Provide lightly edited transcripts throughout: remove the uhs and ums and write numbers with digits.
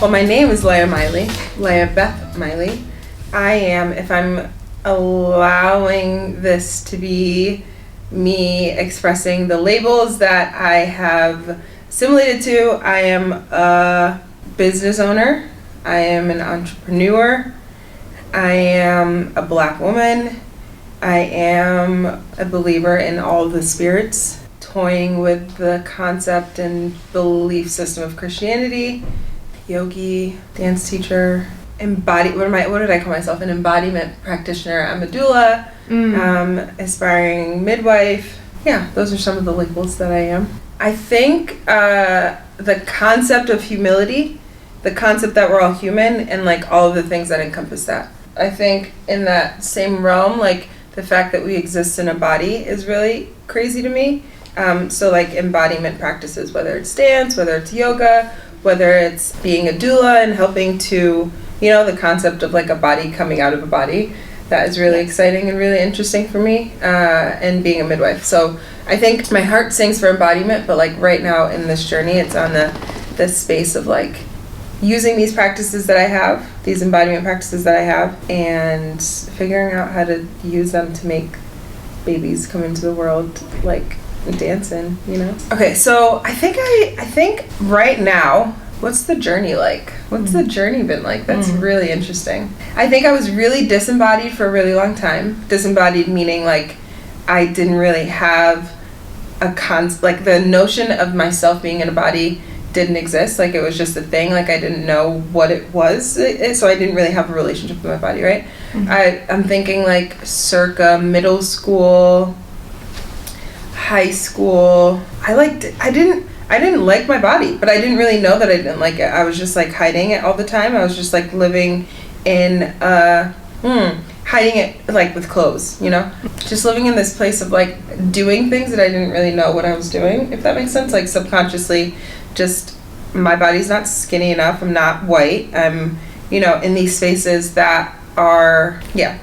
Well, my name is Leah Maille, Leah Beth Maille. I am, if I'm allowing this to be me expressing the labels that I have assimilated to, I am a business owner, I am an entrepreneur, I am a Black woman, I am a believer in all the spirits, toying with the concept and belief system of Christianity, yogi, dance teacher, what did I call myself? An embodiment practitioner. I'm a doula, aspiring midwife. Yeah, those are some of the labels that I am. I think the concept of humility, the concept that we're all human, and like all of the things that encompass that. I think in that same realm, like the fact that we exist in a body is really crazy to me. So like embodiment practices, whether it's dance, whether it's yoga, whether it's being a doula and helping to, the concept of like a body coming out of a body, that is really exciting and really interesting for me, and being a midwife. So I think my heart sings for embodiment, but like right now in this journey, it's on the space of like using these practices that I have, these embodiment practices that I have, and figuring out how to use them to make babies come into the world, like dancing, Okay, so I think right now, what's the journey like? What's the journey been like? That's really interesting. I think I was really disembodied for a really long time. Disembodied meaning like I didn't really have like the notion of myself being in a body didn't exist. Like it was just a thing. Like I didn't know what it was. So I didn't really have a relationship with my body, right? I'm thinking like circa middle school, high school. I didn't like my body, but I didn't really know that I didn't like it. I was just like hiding it all the time. I was just like living in hiding it like with clothes, just living in this place of like doing things that I didn't really know what I was doing, if that makes sense. Like subconsciously, just my body's not skinny enough. I'm not white. I'm, in these spaces that are,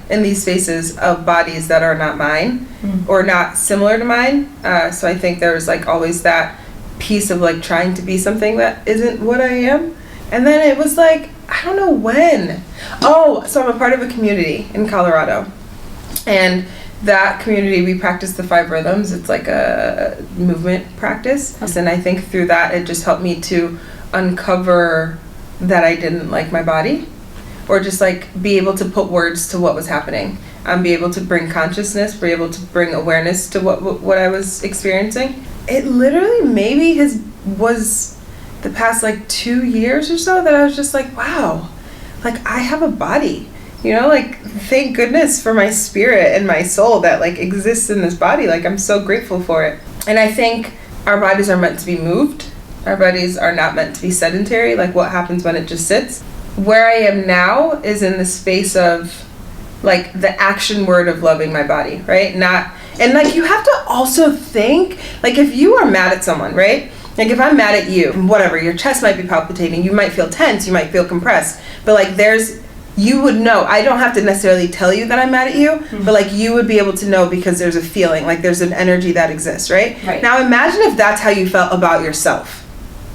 in these spaces of bodies that are not mine or not similar to mine. So I think there was like always that piece of like trying to be something that isn't what I am. And then it was like, I don't know when. So I'm a part of a community in Colorado. And that community, we practice the 5 rhythms. It's like a movement practice. And I think through that, it just helped me to uncover that I didn't like my body, or just like be able to put words to what was happening. Be able to bring consciousness, be able to bring awareness to what I was experiencing. It literally maybe was the past like 2 years or so that I was just like, wow, like I have a body, like thank goodness for my spirit and my soul that like exists in this body. Like I'm so grateful for it. And I think our bodies are meant to be moved. Our bodies are not meant to be sedentary. Like what happens when it just sits? Where I am now is in the space of like the action word of loving my body, right? And like you have to also think, like if you are mad at someone, right? Like if I'm mad at you, whatever, your chest might be palpitating, you might feel tense, you might feel compressed, but like you would know. I don't have to necessarily tell you that I'm mad at you, but like you would be able to know because there's a feeling, like there's an energy that exists, right? Now imagine if that's how you felt about yourself,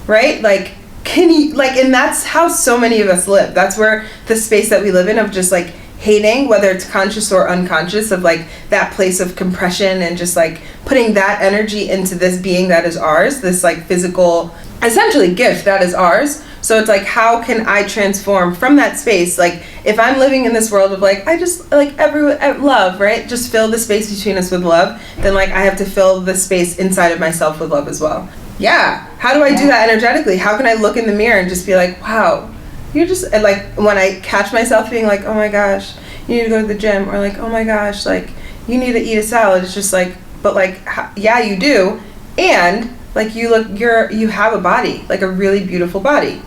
right? Like can you, like, and that's how so many of us live. That's where the space that we live in of just like hating, whether it's conscious or unconscious, of like that place of compression and just like putting that energy into this being that is ours, this like physical, essentially gift that is ours. So it's like, how can I transform from that space? Like if I'm living in this world of like, I just like love, right? Just fill the space between us with love. Then like I have to fill the space inside of myself with love as well. Yeah. How do I do that energetically? How can I look in the mirror and just be like, wow, you're just like, when I catch myself being like, oh my gosh, you need to go to the gym, or like, oh my gosh, like you need to eat a salad. It's just like, but like, yeah, you do. And like you have a body, like a really beautiful body,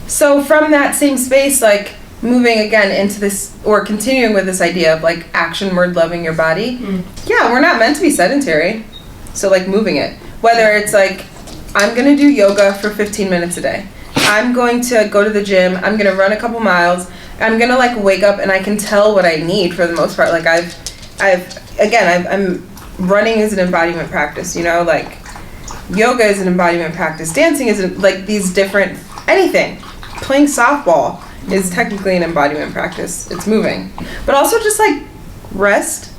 So from that same space, like moving again into this, or continuing with this idea of like action word loving your body. Yeah, we're not meant to be sedentary. So like moving it, whether it's like, I'm going to do yoga for 15 minutes a day. I'm going to go to the gym. I'm going to run a couple miles. I'm going to like wake up and I can tell what I need for the most part. Like I'm running is an embodiment practice, you know, like yoga is an embodiment practice, dancing is like these different, anything. Playing softball is technically an embodiment practice. It's moving. But also just like rest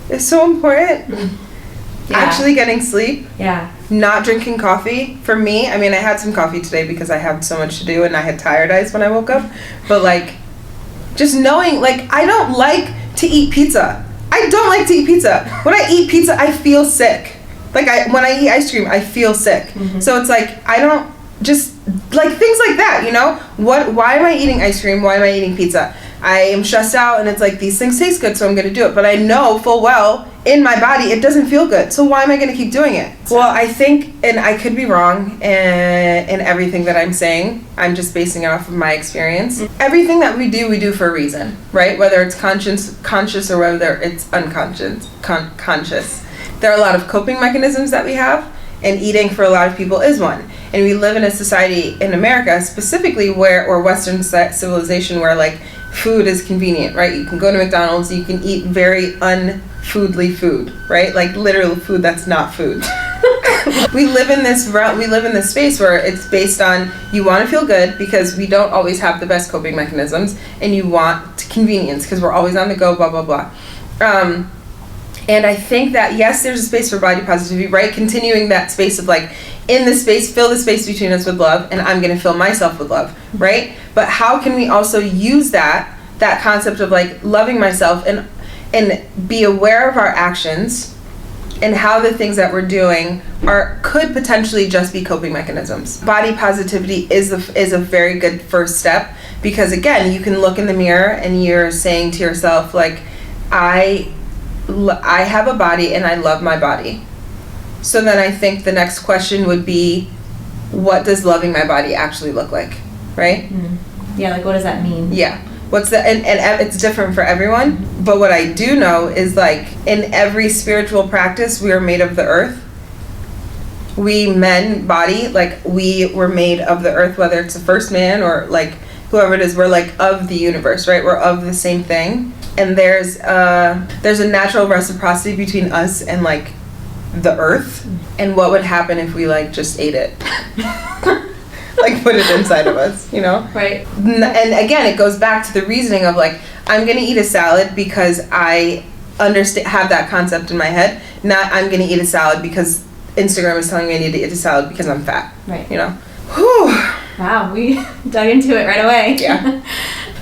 is so important. Yeah. Actually getting sleep. Yeah. Not drinking coffee. For me, I mean, I had some coffee today because I had so much to do and I had tired eyes when I woke up. But like, just knowing, like, I don't like to eat pizza. I don't like to eat pizza. When I eat pizza, I feel sick. Like, when I eat ice cream, I feel sick. Mm-hmm. So it's like, I don't, just, like, things like that, you know? Why am I eating ice cream? Why am I eating pizza? I am stressed out, and it's like, these things taste good, so I'm going to do it. But I know full well, in my body, it doesn't feel good. So why am I going to keep doing it? Well, I think, and I could be wrong in everything that I'm saying. I'm just basing it off of my experience. Mm-hmm. Everything that we do for a reason, right? Whether it's conscious or whether it's unconscious, conscious. There are a lot of coping mechanisms that we have, and eating for a lot of people is one. And we live in a society in America specifically or Western civilization where like food is convenient, right? You can go to McDonald's, you can eat very unfoodly food, right? Like literal food that's not food. we live in this space where it's based on you want to feel good because we don't always have the best coping mechanisms, and you want convenience because we're always on the go, blah, blah, blah. And I think that, yes, there's a space for body positivity, right? Continuing that space of like, in this space, fill the space between us with love, and I'm going to fill myself with love, right? But how can we also use that concept of like loving myself and be aware of our actions and how the things that we're doing could potentially just be coping mechanisms. Body positivity is a very good first step because, again, you can look in the mirror and you're saying to yourself, like, I have a body and I love my body. So then I think the next question would be, what does loving my body actually look like, right? Mm-hmm. Yeah, like what does that mean? Yeah. And it's different for everyone. But what I do know is like in every spiritual practice, we are made of the earth. We men body, like we were made of the earth, whether it's the first man or like whoever it is, we're like of the universe, right? We're of the same thing. And there's a natural reciprocity between us and like the earth. And what would happen if we like just ate it? Like put it inside of us, you know? Right. And again, it goes back to the reasoning of like, I'm going to eat a salad because I have that concept in my head. Not I'm going to eat a salad because Instagram is telling me I need to eat a salad because I'm fat. Right. You know? Whew. Wow, we dug into it right away. Yeah.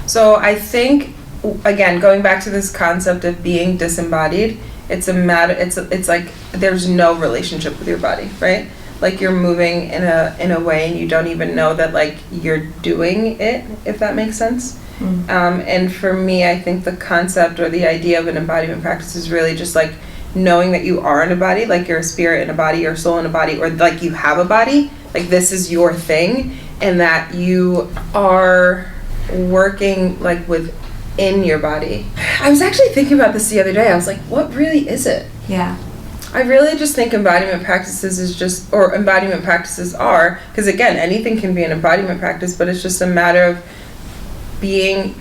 So I think, again, going back to this concept of being disembodied, it's like there's no relationship with your body, right? Like you're moving in a way and you don't even know that like you're doing it, if that makes sense. Mm-hmm. And for me, I think the concept or the idea of an embodiment practice is really just like knowing that you are in a body, like you're a spirit in a body, your soul in a body, or like you have a body, like this is your thing, and that you are working like within your body. I was actually thinking about this the other day. I was like, what really is it? Yeah. I really just think embodiment practices are, because again, anything can be an embodiment practice, but it's just a matter of being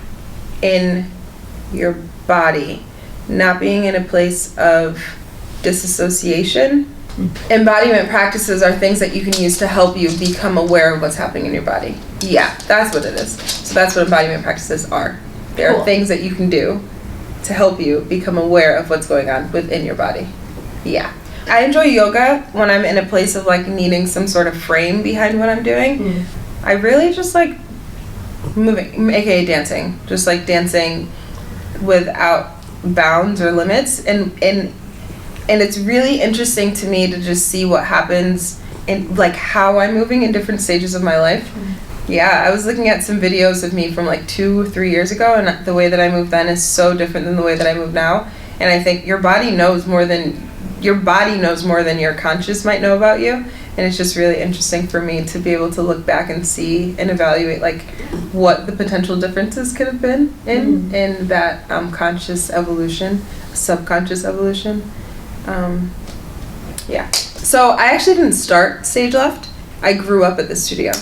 in your body, not being in a place of disassociation. Mm-hmm. Embodiment practices are things that you can use to help you become aware of what's happening in your body. Yeah, that's what it is. So that's what embodiment practices are. There are things that you can do to help you become aware of what's going on within your body. Yeah. I enjoy yoga when I'm in a place of like needing some sort of frame behind what I'm doing. Mm. I really just like moving, aka dancing. Just like dancing without bounds or limits. And it's really interesting to me to just see what happens in like how I'm moving in different stages of my life. Mm. Yeah, I was looking at some videos of me from like 2 or 3 years ago, and the way that I moved then is so different than the way that I move now. And I think your body knows more than your conscious might know about you. And it's just really interesting for me to be able to look back and see and evaluate like what the potential differences could have been in that conscious evolution, subconscious evolution. Yeah. So I actually didn't start Stage Left. I grew up at the studio.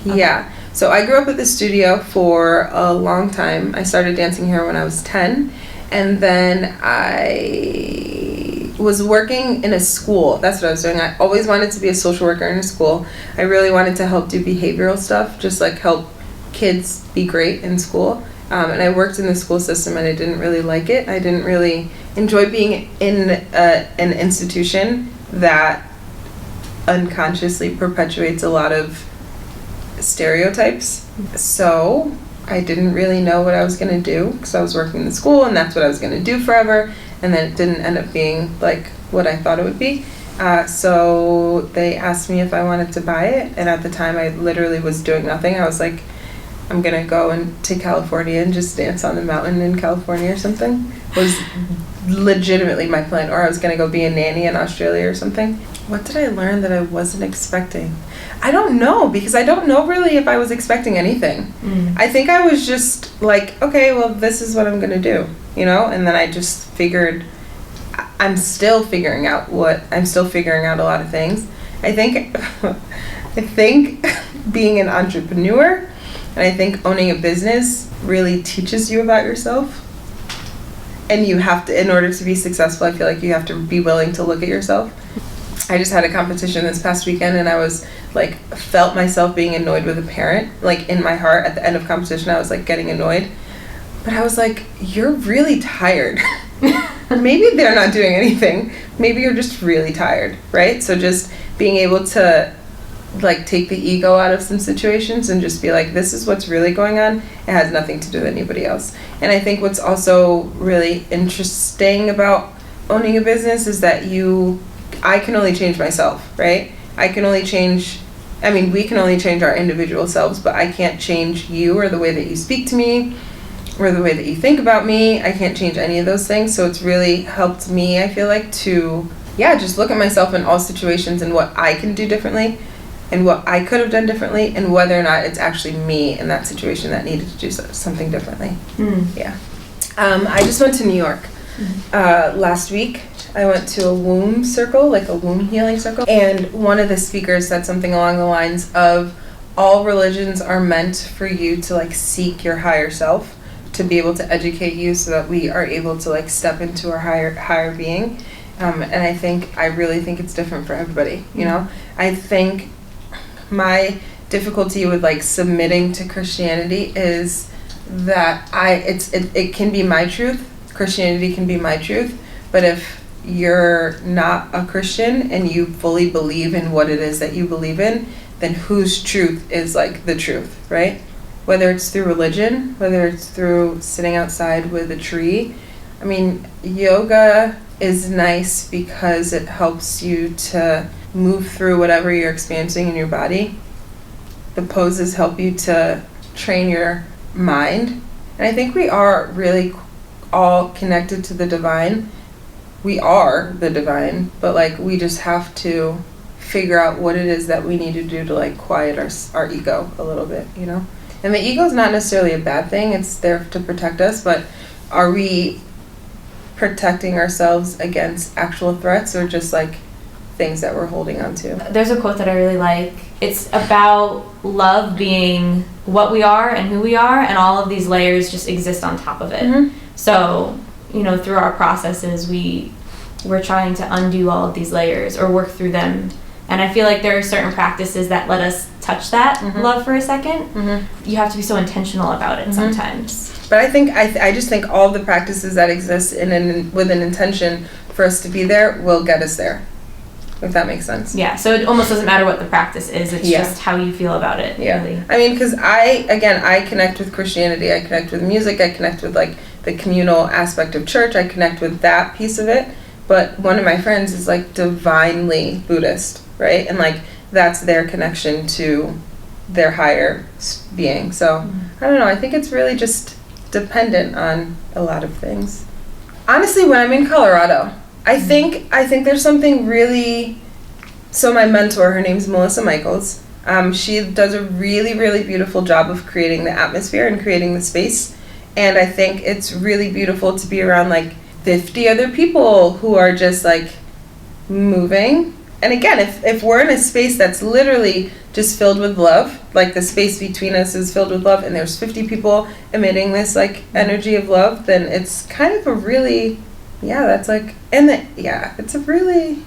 Okay. Yeah. So I grew up at the studio for a long time. I started dancing here when I was 10. And then I was working in a school. That's what I was doing. I always wanted to be a social worker in a school. I really wanted to help do behavioral stuff, just like help kids be great in school. And I worked in the school system and I didn't really like it. I didn't really enjoy being in an institution that unconsciously perpetuates a lot of stereotypes. So I didn't really know what I was going to do because I was working in the school and that's what I was going to do forever. And then it didn't end up being like what I thought it would be. So they asked me if I wanted to buy it. And at the time I literally was doing nothing. I was like, I'm going to go to California and just dance on the mountain in California or something. Was legitimately my plan. Or I was going to go be a nanny in Australia or something. What did I learn that I wasn't expecting? I don't know, because I don't know really if I was expecting anything. I think I was just like, okay, well, this is what I'm going to do, you know? And then I just figured, I'm still figuring out a lot of things. I think being an entrepreneur and I think owning a business really teaches you about yourself. And you have to, in order to be successful, I feel like you have to be willing to look at yourself. I just had a competition this past weekend and I was like, felt myself being annoyed with a parent. Like in my heart, at the end of competition, I was like getting annoyed. But I was like, you're really tired. Maybe they're not doing anything. Maybe you're just really tired, right? So just being able to like take the ego out of some situations and just be like, this is what's really going on. It has nothing to do with anybody else. And I think what's also really interesting about owning a business is that I can only change myself, right? We can only change our individual selves, but I can't change you or the way that you speak to me or the way that you think about me. I can't change any of those things. So it's really helped me, I feel like, to, just look at myself in all situations and what I can do differently and what I could have done differently and whether or not it's actually me in that situation that needed to do something differently. I just went to New York last week. I went to a womb circle, like a womb healing circle, and one of the speakers said something along the lines of, all religions are meant for you to like seek your higher self, to be able to educate you so that we are able to like step into our higher being. And I really think it's different for everybody, you know? I think my difficulty with like submitting to Christianity is that it can be my truth. Christianity can be my truth, but if you're not a Christian and you fully believe in what it is that you believe in, then whose truth is like the truth, right? Whether it's through religion, whether it's through sitting outside with a tree. I mean, yoga is nice because it helps you to move through whatever you're experiencing in your body. The poses help you to train your mind. And I think we are really all connected to the divine. We are the divine, but like we just have to figure out what it is that we need to do to like quiet our ego a little bit, you know? And the ego is not necessarily a bad thing. It's there to protect us, but are we protecting ourselves against actual threats or just like things that we're holding on to? There's a quote that I really like. It's about love being what we are and who we are, and all of these layers just exist on top of it. So, you know, through our processes, we're trying to undo all of these layers or work through them. And I feel like there are certain practices that let us touch that love for a second. You have to be so intentional about it sometimes. But I just think all the practices that exist with an intention for us to be there will get us there, if that makes sense. Yeah, so it almost doesn't matter what the practice is, it's just how you feel about it. Really. I mean, because I connect with Christianity, I connect with music, I connect with like the communal aspect of church, I connect with that piece of it. But one of my friends is like divinely Buddhist, right? And like that's their connection to their higher being. So I don't know, I think it's really just dependent on a lot of things. Honestly, when I'm in Colorado, I think there's something really, so my mentor, her name's Melissa Michaels. She does a really, really beautiful job of creating the atmosphere and creating the space. And I think it's really beautiful to be around like 50 other people who are just like moving. And again, if we're in a space that's literally just filled with love, like the space between us is filled with love and there's 50 people emitting this like energy of love, then it's kind of a really Yeah, that's like, and it's a really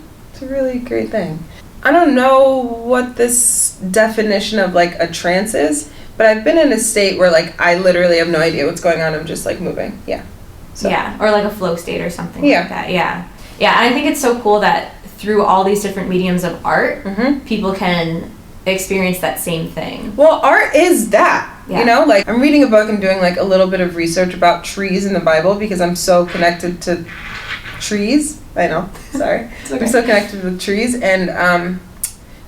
great thing. I don't know what this definition of like a trance is, but I've been in a state where like I literally have no idea what's going on. I'm just like moving. Yeah. So. Yeah, or like a flow state or something like that. Yeah. Yeah, and I think it's so cool that through all these different mediums of art, people can experience that same thing. Well, art is that. Yeah. You know, like I'm reading a book and doing like a little bit of research about trees in the Bible because I'm so connected to trees. I know, sorry. Okay. I'm so connected with trees, and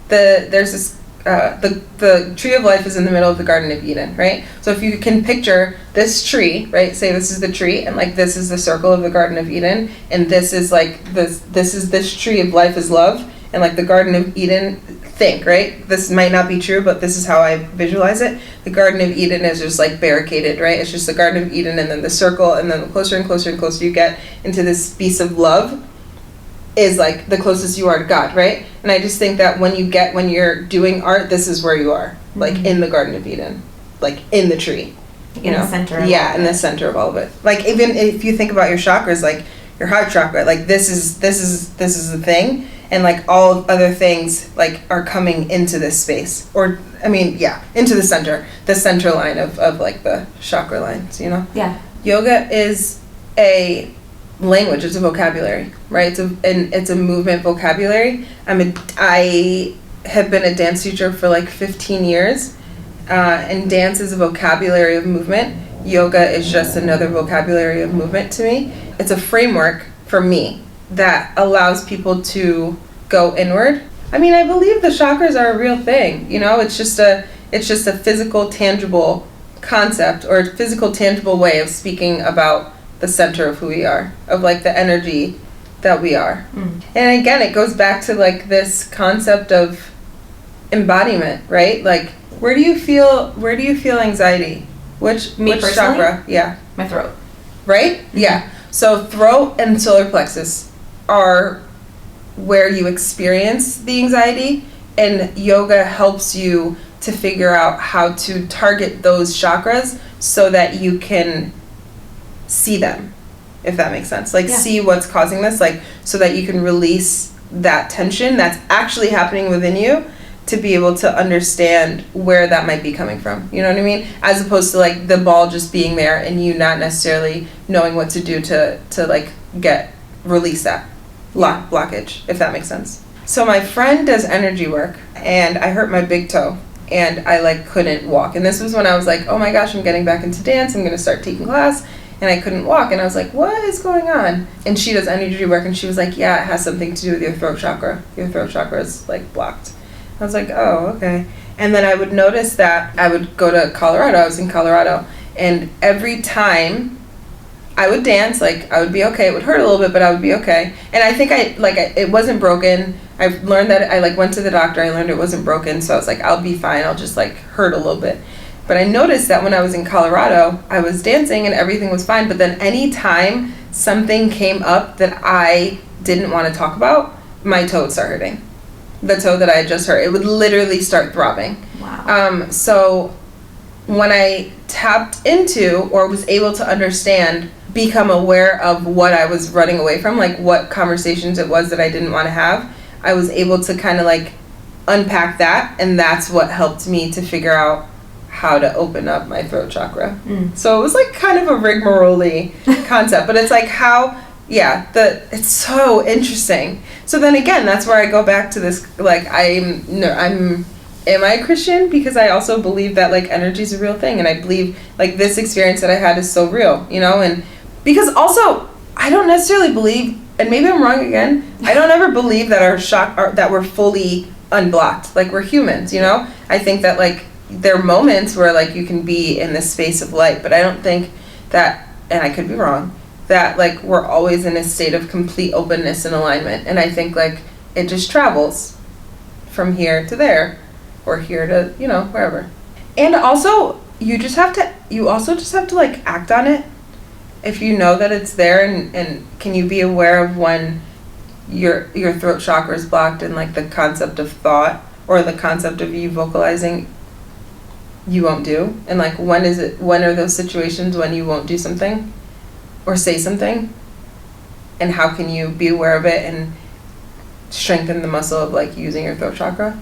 there's this the tree of life is in the middle of the Garden of Eden, right? So if you can picture this tree, right? Say this is the tree, and like this is the circle of the Garden of Eden, and this is like this tree of life is love, and like the Garden of Eden. Think, right? This might not be true, but this is how I visualize it. The Garden of Eden is just like barricaded, right? It's just the Garden of Eden and then the circle, and then the closer and closer and closer you get into this piece of love is like the closest you are to God, right? And I just think that when you're doing art, this is where you are, like in the Garden of Eden, like in the tree. In the center of in the center of all of it. Like even if you think about your chakras, like your heart chakra, like this is the thing. And like all other things like are coming into this space, or into the center line of like the chakra lines, you know. Yeah. Yoga is a language. It's a vocabulary, right? It's a movement vocabulary. I have been a dance teacher for like 15 years, and dance is a vocabulary of movement. Yoga is just another vocabulary of movement to me. It's a framework for me that allows people to go inward. I mean, I believe the chakras are a real thing, you know. It's just a physical, tangible concept or physical, tangible way of speaking about the center of who we are, of like the energy that we are. And again, it goes back to like this concept of embodiment, right? Like, where do you feel anxiety? Which chakra? Yeah. My throat. Right? Yeah. So throat and solar plexus are where you experience the anxiety, and yoga helps you to figure out how to target those chakras so that you can see them, if that makes sense. Like see what's causing this, like so that you can release that tension that's actually happening within you, to be able to understand where that might be coming from. You know what I mean? As opposed to like the ball just being there and you not necessarily knowing what to do to like release that blockage, if that makes sense. So my friend does energy work, and I hurt my big toe, and I like couldn't walk. And this was when I was like, oh my gosh, I'm getting back into dance, I'm gonna start taking class, and I couldn't walk. And I was like, what is going on? And she does energy work, and she was like, yeah, it has something to do with your throat chakra. Your throat chakra is like blocked. I was like, oh, okay. And then I would notice that I would go to Colorado. I was in Colorado, and every time I would dance, like I would be okay. It would hurt a little bit, but I would be okay. And I think it wasn't broken. I learned that I like went to the doctor. I learned it wasn't broken, so I was like, I'll be fine. I'll just like hurt a little bit. But I noticed that when I was in Colorado, I was dancing and everything was fine. But then any time something came up that I didn't want to talk about, my toe would start hurting. The toe that I had just hurt, it would literally start throbbing. Wow. So when I tapped into, or was able to understand, become aware of what I was running away from, like what conversations it was that I didn't want to have, I was able to kind of like unpack that, and that's what helped me to figure out how to open up my throat chakra. So it was like kind of a rigmarole concept, but it's like how, it's so interesting. So then again, that's where I go back to this, like am I a Christian? Because I also believe that like energy is a real thing, and I believe like this experience that I had is so real, you know. And because also I don't necessarily believe, and maybe I'm wrong again, I don't ever believe that that we're fully unblocked, like we're humans, you know. I think that like there are moments where like you can be in this space of light, but I don't think that, and I could be wrong, that like we're always in a state of complete openness and alignment. And I think like it just travels from here to there, or here to, you know, wherever. And also you also just have to like act on it. If you know that it's there, and can you be aware of when your throat chakra is blocked, and like the concept of thought or the concept of you vocalizing you won't do, and like when are those situations when you won't do something or say something, and how can you be aware of it and strengthen the muscle of like using your throat chakra?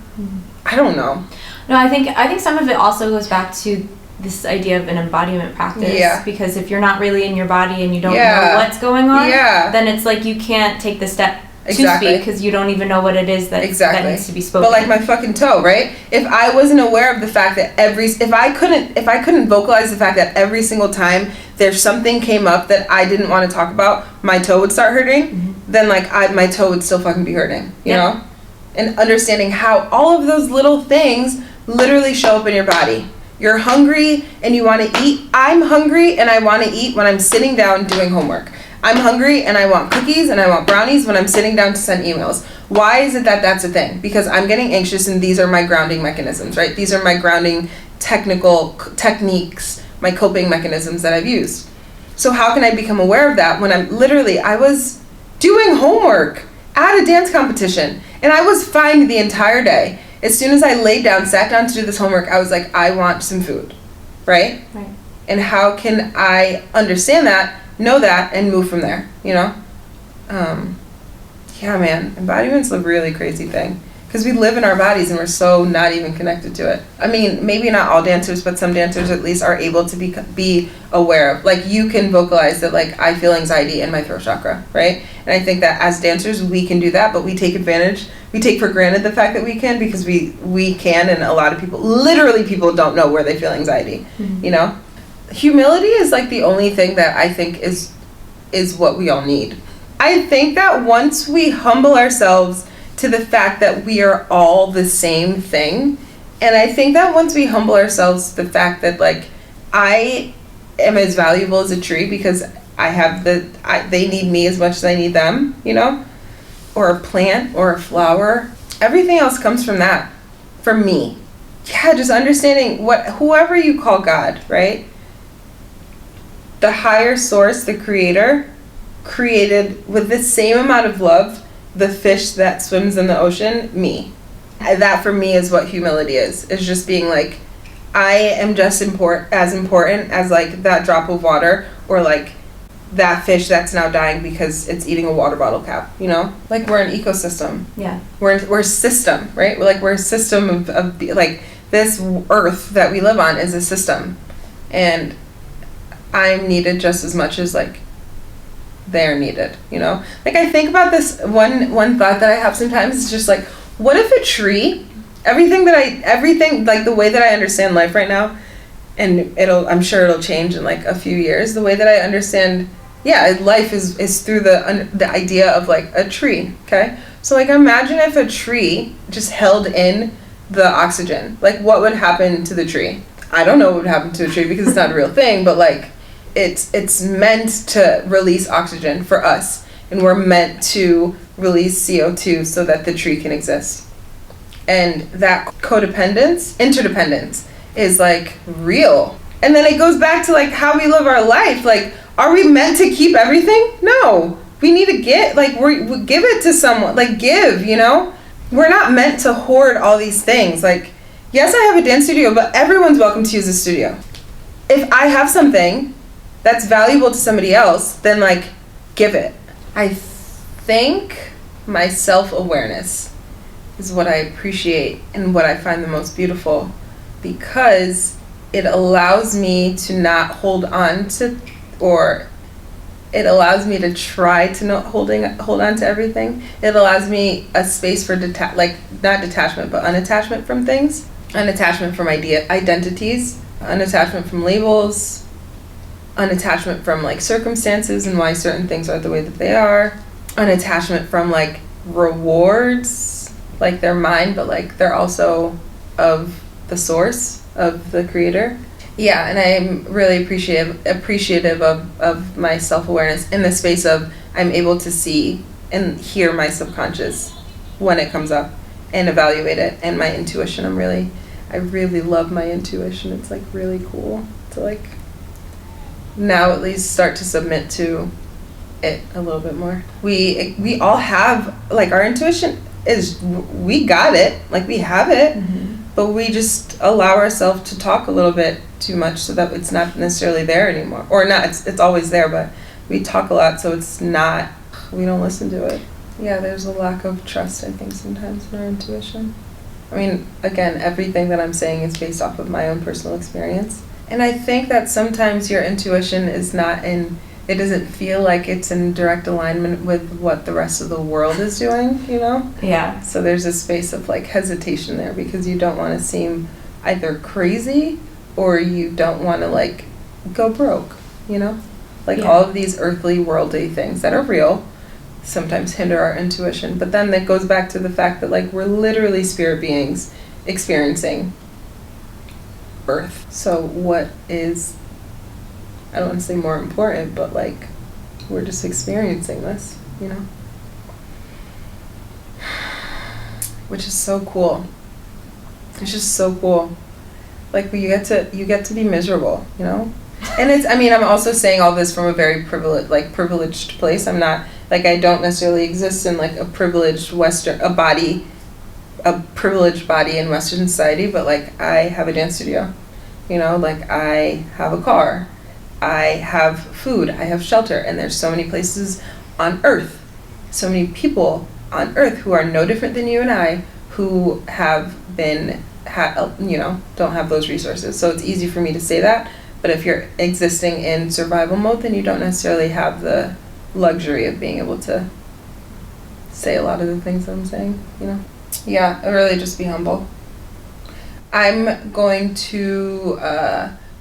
I don't know. No, I think some of it also goes back to this idea of an embodiment practice. Yeah. Because if you're not really in your body and you don't know what's going on, then it's like you can't take the step to speak because you don't even know what it is that needs to be spoken. But like my fucking toe, right? If I wasn't aware of the fact that if I couldn't vocalize the fact that every single time there's something came up that I didn't want to talk about, my toe would start hurting, then like my toe would still fucking be hurting, you know? And understanding how all of those little things literally show up in your body. You're hungry and you want to eat. I'm hungry and I want to eat when I'm sitting down doing homework. I'm hungry and I want cookies and I want brownies when I'm sitting down to send emails. Why is it that that's a thing? Because I'm getting anxious and these are my grounding mechanisms, right? These are my grounding techniques, my coping mechanisms that I've used. So how can I become aware of that when I was doing homework at a dance competition and I was fine the entire day. As soon as I laid down, sat down to do this homework, I was like, I want some food, right? Right. And how can I understand that, know that, and move from there, you know? Yeah, man, embodiment's a really crazy thing. Because we live in our bodies and we're so not even connected to it. I mean, maybe not all dancers, but some dancers at least are able to be aware of. Like, you can vocalize that, like, I feel anxiety in my throat chakra, right? And I think that as dancers, we can do that, but we take for granted the fact that we can because we can, and a lot of people don't know where they feel anxiety, you know? Humility is, like, the only thing that I think is what we all need. I think that once we humble ourselves to the fact that we are all the same thing. And I think that once we humble ourselves to the fact that, like, I am as valuable as a tree because they need me as much as I need them, you know? Or a plant or a flower. Everything else comes from that, from me. Yeah, just understanding whoever you call God, right? The higher source, the creator, created with the same amount of love the fish that swims in the ocean, me. That for me is what humility is just being like, I am just as important as like that drop of water or like that fish that's now dying because it's eating a water bottle cap, you know? Like, we're an ecosystem. Yeah. We're a system, right? We're a system of like, this earth that we live on is a system. And I'm needed just as much as like they're needed, you know? Like, I think about this one thought that I have sometimes is just like, what if a tree, everything like the way that I understand life right now, and I'm sure it'll change in like a few years, the way that I understand life is through the idea of like a tree, okay? So like, imagine if a tree just held in the oxygen, like what would happen to the tree? I don't know what would happen to a tree because it's not a real thing, but like, it's meant to release oxygen for us, and we're meant to release CO2 so that the tree can exist. And that interdependence is like real. And then it goes back to like how we live our life. Like, are we meant to keep everything? No, we need to we give it to someone, like give, you know? We're not meant to hoard all these things. Like, yes, I have a dance studio, but everyone's welcome to use a studio. If I have something that's valuable to somebody else, then like, give it. I think my self-awareness is what I appreciate and what I find the most beautiful, because it allows me to not hold on to, or it allows me to try to not hold on to everything. It allows me a space for not detachment, but unattachment from things, unattachment from identities, unattachment from labels, unattachment from like circumstances and why certain things are the way that they are, unattachment from like rewards, like they're mine, but like they're also of the source, of the creator. Yeah, and I'm really appreciative of my self-awareness in the space of I'm able to see and hear my subconscious when it comes up and evaluate it, and my intuition. I really love my intuition. It's like really cool to like now at least start to submit to it a little bit more. We all have, like, our intuition is, we got it, like we have it, but we just allow ourselves to talk a little bit too much so that it's not necessarily there anymore. Or not, it's always there, but we talk a lot so it's not we don't listen to it. Yeah, there's a lack of trust, I think, sometimes in our intuition. I mean, again, everything that I'm saying is based off of my own personal experience. And I think that sometimes your intuition is not in, it doesn't feel like it's in direct alignment with what the rest of the world is doing, you know? Yeah. So there's a space of like hesitation there because you don't want to seem either crazy or you don't want to like go broke, you know? Like all of these earthly, worldly things that are real sometimes hinder our intuition. But then that goes back to the fact that like we're literally spirit beings experiencing birth. So what is, I don't want to say more important, but like we're just experiencing this, you know? Which is so cool. It's just so cool. Like you get to be miserable, you know? And it's, I mean, I'm also saying all this from a very privileged place. I'm not, like, I don't necessarily exist in like a privileged privileged body in Western society, but like I have a dance studio, you know, like I have a car, I have food, I have shelter, and there's so many places on earth, so many people on earth who are no different than you and I, who have been, you know, don't have those resources. So it's easy for me to say that, but if you're existing in survival mode, then you don't necessarily have the luxury of being able to say a lot of the things that I'm saying, you know? Yeah, really just be humble. I'm going to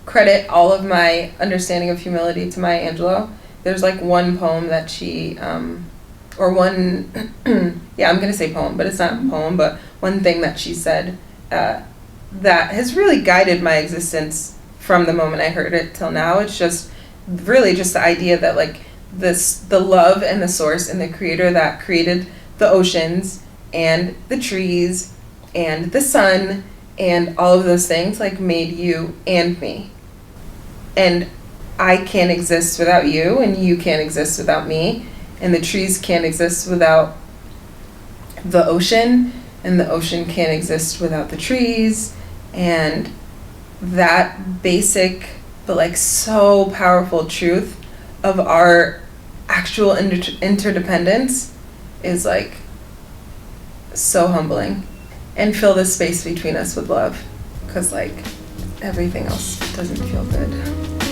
credit all of my understanding of humility to Maya Angelou. There's like one poem that she, or one, yeah, I'm going to say poem, but it's not a poem, but one thing that she said that has really guided my existence from the moment I heard it till now. It's just really just the idea that like the love and the source and the creator that created the oceans and the trees and the sun and all of those things like made you and me. And I can't exist without you, and you can't exist without me, and the trees can't exist without the ocean, and the ocean can't exist without the trees. And that basic but like so powerful truth of our actual interdependence is like so humbling. And fill this space between us with love, because like everything else doesn't feel good.